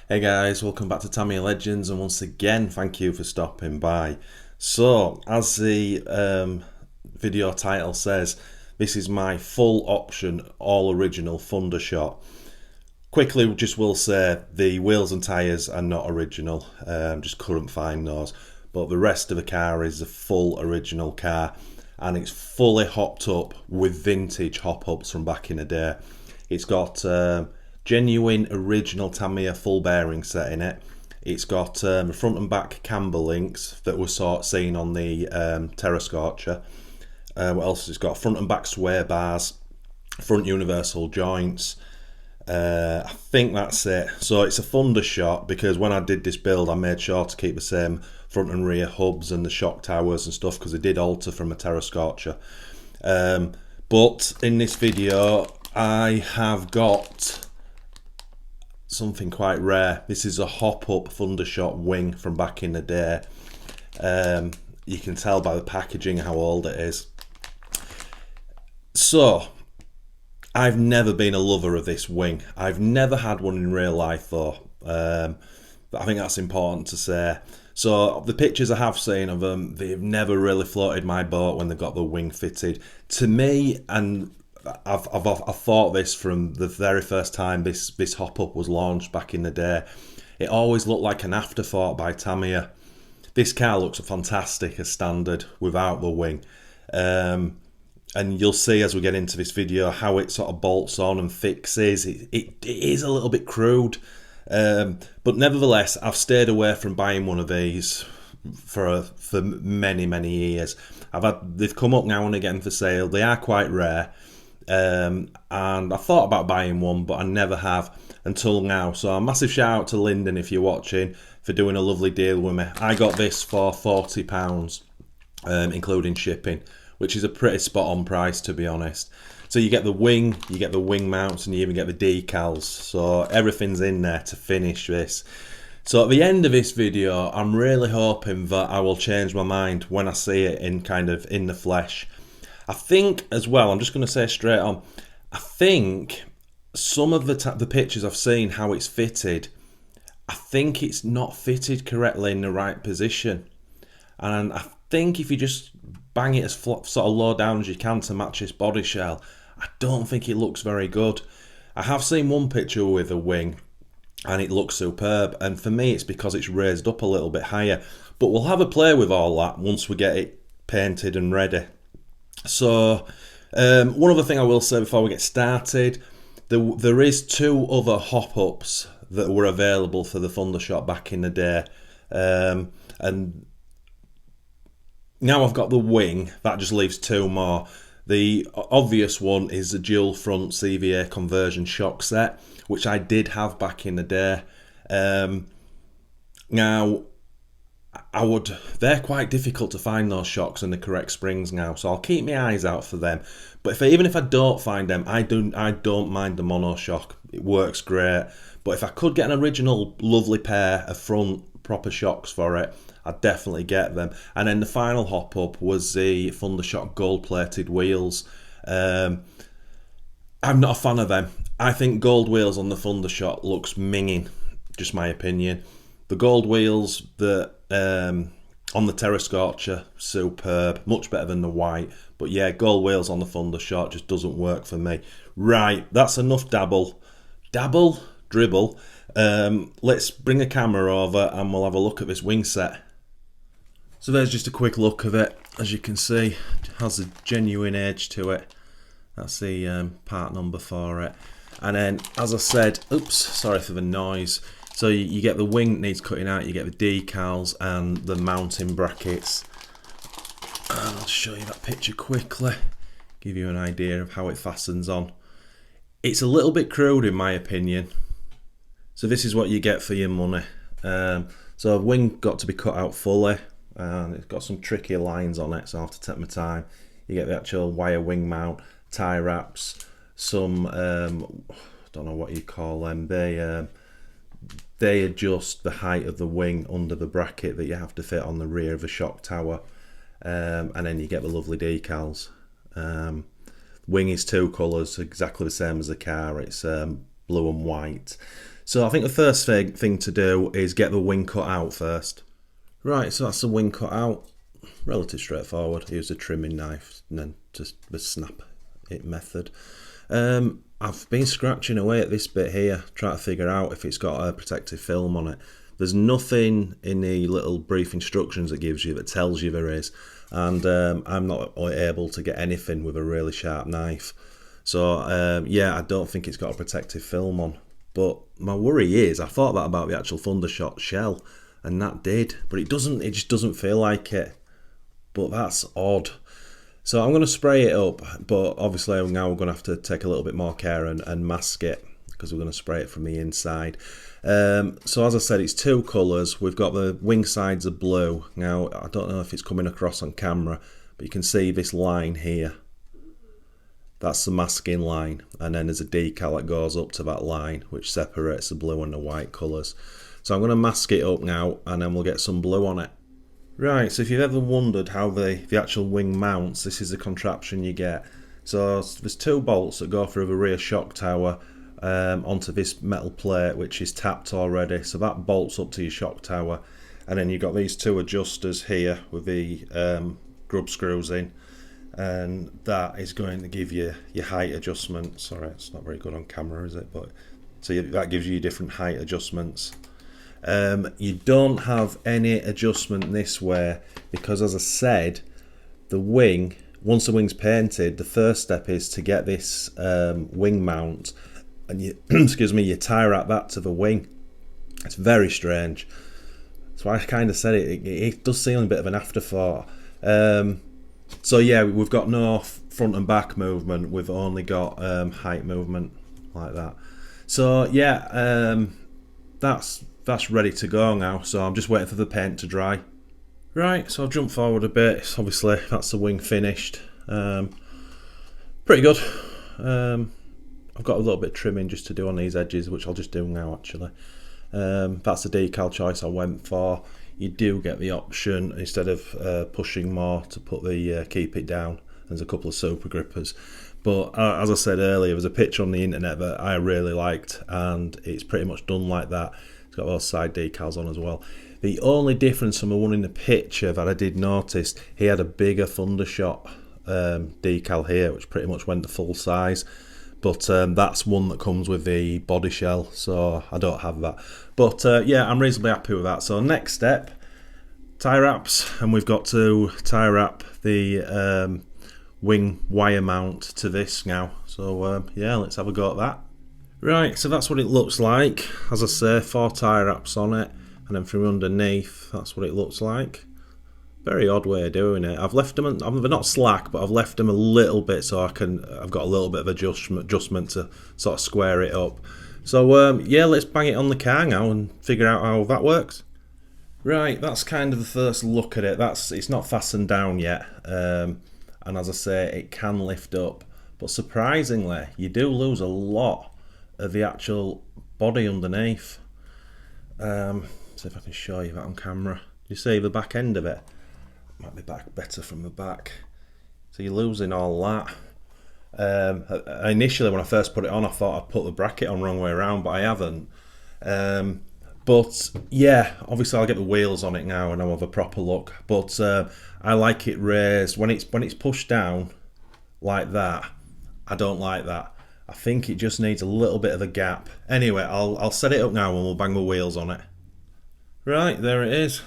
Hey guys, welcome back to Tamiya Legends, and once again, thank you for stopping by. So, as the video title says, this is my full option, all original Thundershot. Quickly, just will say the wheels and tyres are not original, just couldn't find those. But the rest of the car is a full original car, and it's fully hopped up with vintage hop ups from back in the day. It's got genuine original Tamiya full bearing set in it. It's got front and back camber links that were seen on the Terrascorcher. What else? It's got front and back sway bars, front universal joints. I think that's it. So it's a Thundershot because when I did this build, I made sure to keep the same front and rear hubs and the shock towers and stuff because it did alter from a Terrascorcher. But in this video, I have got something quite rare. This is a hop-up Thundershot wing from back in the day. You can tell by the packaging how old it is. So, I've never been a lover of this wing. I've never had one in real life though. But I think that's important to say. So the pictures I have seen of them, they've never really floated my boat when they've got the wing fitted. To me, and I've thought this from the very first time this hop up was launched back in the day. It always looked like an afterthought by Tamiya. This car looks fantastic as standard without the wing. And you'll see as we get into this video how it sort of bolts on and fixes. It is a little bit crude. But nevertheless, I've stayed away from buying one of these for many years. They've come up now and again for sale. They are quite rare. And I thought about buying one, but I never have until now. So a massive shout out to Lyndon, if you're watching, for doing a lovely deal with me. I got this for £40, including shipping, which is a pretty spot on price, to be honest. So you get the wing, you get the wing mounts, and you even get the decals. So everything's in there to finish this. So at the end of this video, I'm really hoping that I will change my mind when I see it in the flesh. I think as well, I'm just going to say straight on, I think some of the pictures I've seen, how it's fitted, I think it's not fitted correctly in the right position. And I think if you just bang it as sort of low down as you can to match this body shell, I don't think it looks very good. I have seen one picture with a wing and it looks superb, and for me it's because it's raised up a little bit higher. But we'll have a play with all that once we get it painted and ready. So one other thing I will say before we get started, there is two other hop-ups that were available for the Thundershot back in the day, and now I've got the wing, that just leaves two more. The obvious one is the dual front CVA conversion shock set, which I did have back in the day. Now, they're quite difficult to find, those shocks and the correct springs now, so I'll keep my eyes out for them. But even if I don't find them, I don't mind the monoshock. It works great. But if I could get an original lovely pair of front proper shocks for it, I'd definitely get them. And then the final hop up was the Thundershot gold plated wheels. I'm not a fan of them. I think gold wheels on the Thundershot looks minging, just my opinion. The gold wheels that on the Terrascorcher, superb, much better than the white. But yeah, gold wheels on the Thundershot just doesn't work for me. Right, that's enough dribble. Let's bring the camera over and we'll have a look at this wing set. So there's just a quick look of it. As you can see, it has a genuine edge to it. That's the part number for it. And then, as I said, oops, sorry for the noise. So you get the wing that needs cutting out, you get the decals and the mounting brackets. And I'll show you that picture quickly, give you an idea of how it fastens on. It's a little bit crude in my opinion. So this is what you get for your money. So the wing got to be cut out fully, and it's got some tricky lines on it, so I have to take my time. You get the actual wire wing mount, tie wraps, some don't know what you call them. They adjust the height of the wing under the bracket that you have to fit on the rear of the shock tower, and then you get the lovely decals. Wing is two colours, exactly the same as the car. It's blue and white. So I think the first thing to do is get the wing cut out first. Right, so that's the wing cut out. Relatively straightforward. Use a trimming knife and then just the snap it method. I've been scratching away at this bit here, trying to figure out if it's got a protective film on it. There's nothing in the little brief instructions it gives you that tells you there is, and I'm not able to get anything with a really sharp knife. So yeah, I don't think it's got a protective film on. But my worry is, I thought that about the actual Thundershot shell, and that did, but it doesn't. It just doesn't feel like it. But that's odd. So I'm going to spray it up, but obviously now we're going to have to take a little bit more care and mask it, because we're going to spray it from the inside. So as I said, it's two colours. We've got the wing sides of blue. Now, I don't know if it's coming across on camera, but you can see this line here. That's the masking line, and then there's a decal that goes up to that line, which separates the blue and the white colours. So I'm going to mask it up now, and then we'll get some blue on it. Right, so if you've ever wondered how the actual wing mounts, this is the contraption you get. So there's two bolts that go through the rear shock tower onto this metal plate, which is tapped already. So that bolts up to your shock tower, and then you've got these two adjusters here with the grub screws in, and that is going to give you your height adjustment. Sorry, it's not very good on camera, is it? But so that gives you different height adjustments. You don't have any adjustment this way, because as I said, the wing, once the wing's painted, the first step is to get this wing mount, and you excuse me, you tie wrap that to the wing. It's very strange. So I kind of said it does seem a bit of an afterthought. So yeah, we've got no front and back movement, we've only got height movement like that. So yeah, that's ready to go now, so I'm just waiting for the paint to dry. Right, so I'll jump forward a bit. Obviously that's the wing finished. Pretty good. I've got a little bit of trimming just to do on these edges, which I'll just do now actually. That's the decal choice I went for. You do get the option, instead of pushing more, to put the keep it down. There's a couple of super grippers, but as I said earlier, there's a picture on the internet that I really liked, and it's pretty much done like that. It's got those side decals on as well. The only difference from the one in the picture that I did notice, he had a bigger Thundershot decal here, which pretty much went to full size. But that's one that comes with the body shell, so I don't have that. But yeah, I'm reasonably happy with that. So next step, tie wraps, and we've got to tie wrap the wing wire mount to this now. So yeah, let's have a go at that. Right, so that's what it looks like. As I say, 4 tie wraps on it, and then from underneath, that's what it looks like. Very odd way of doing it. I've left them, they're not slack, but I've left them a little bit so I've got a little bit of adjustment to sort of square it up. So yeah, let's bang it on the car now and figure out how that works. Right, that's kind of the first look at it. It's not fastened down yet, and as I say, it can lift up, but surprisingly, you do lose a lot of the actual body underneath. See if I can show you that on camera. You see the back end of it? Might be back better from the back. So you're losing all that. Initially, when I first put it on, I thought I'd put the bracket on wrong way around, but I haven't. But yeah, obviously I'll get the wheels on it now and I'll have a proper look. But I like it raised. When it's pushed down like that, I don't like that. I think it just needs a little bit of a gap. Anyway, I'll set it up now and we'll bang the wheels on it. Right, there it is.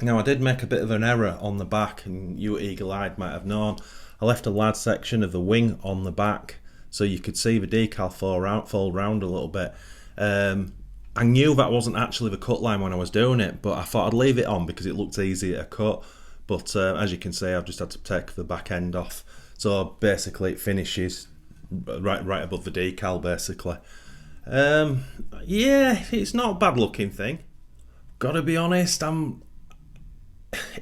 Now, I did make a bit of an error on the back, and you eagle-eyed might have known. I left a large section of the wing on the back, so you could see the decal fold round a little bit. I knew that wasn't actually the cut line when I was doing it, but I thought I'd leave it on because it looked easier to cut. But as you can see, I've just had to take the back end off. So basically, it finishes right above the decal, basically. Yeah, it's not a bad-looking thing. Gotta be honest,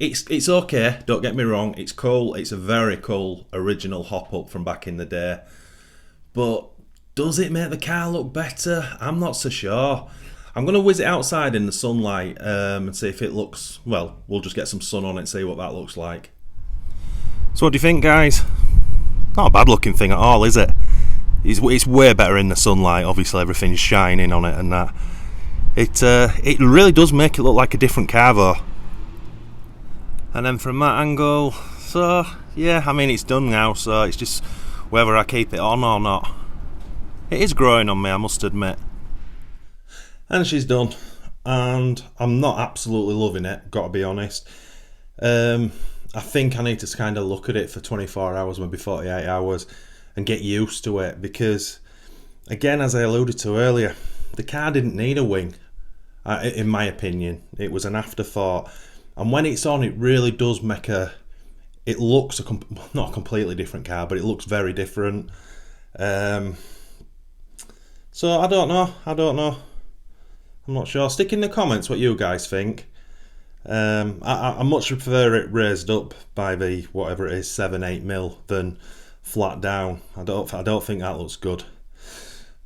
It's okay, don't get me wrong, it's cool, it's a very cool original hop up from back in the day, but does it make the car look better? I'm not so sure. I'm going to whiz it outside in the sunlight and see if it looks, well, we'll just get some sun on it and see what that looks like. So what do you think, guys? Not a bad looking thing at all, is it? It's way better in the sunlight. Obviously, everything's shining on it and that. It really does make it look like a different car though. And then from that angle, so yeah, I mean it's done now, so it's just whether I keep it on or not. It is growing on me, I must admit. And she's done, and I'm not absolutely loving it, gotta be honest. I think I need to kind of look at it for 24 hours, maybe 48 hours, and get used to it, because again, as I alluded to earlier, the car didn't need a wing, in my opinion. It was an afterthought, and when it's on, it really does make it looks not a completely different car, but it looks very different. So I don't know, I'm not sure. Stick in the comments what you guys think. I much prefer it raised up by the whatever it is, 7-8 mil, than flat down. I don't think that looks good.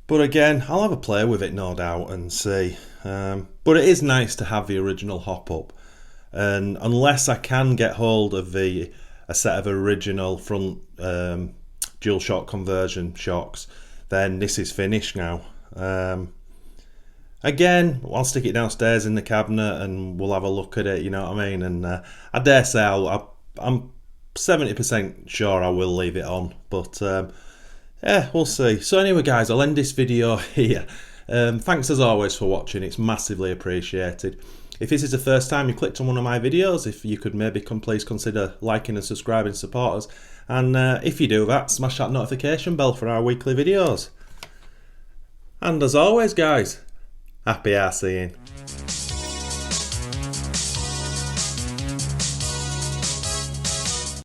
But again, I'll have a play with it, no doubt, and see. But it is nice to have the original hop up, and unless I can get hold of a set of original front dual shock conversion shocks, then this is finished now. Again, I'll stick it downstairs in the cabinet and we'll have a look at it, you know what I mean? And I dare say I'm 70% sure I will leave it on, but yeah, we'll see. So anyway guys, I'll end this video here. Thanks as always for watching, it's massively appreciated. If this is the first time you clicked on one of my videos, if you could maybe please consider liking and subscribing, support us. And if you do that, smash that notification bell for our weekly videos. And as always guys, happy RCing.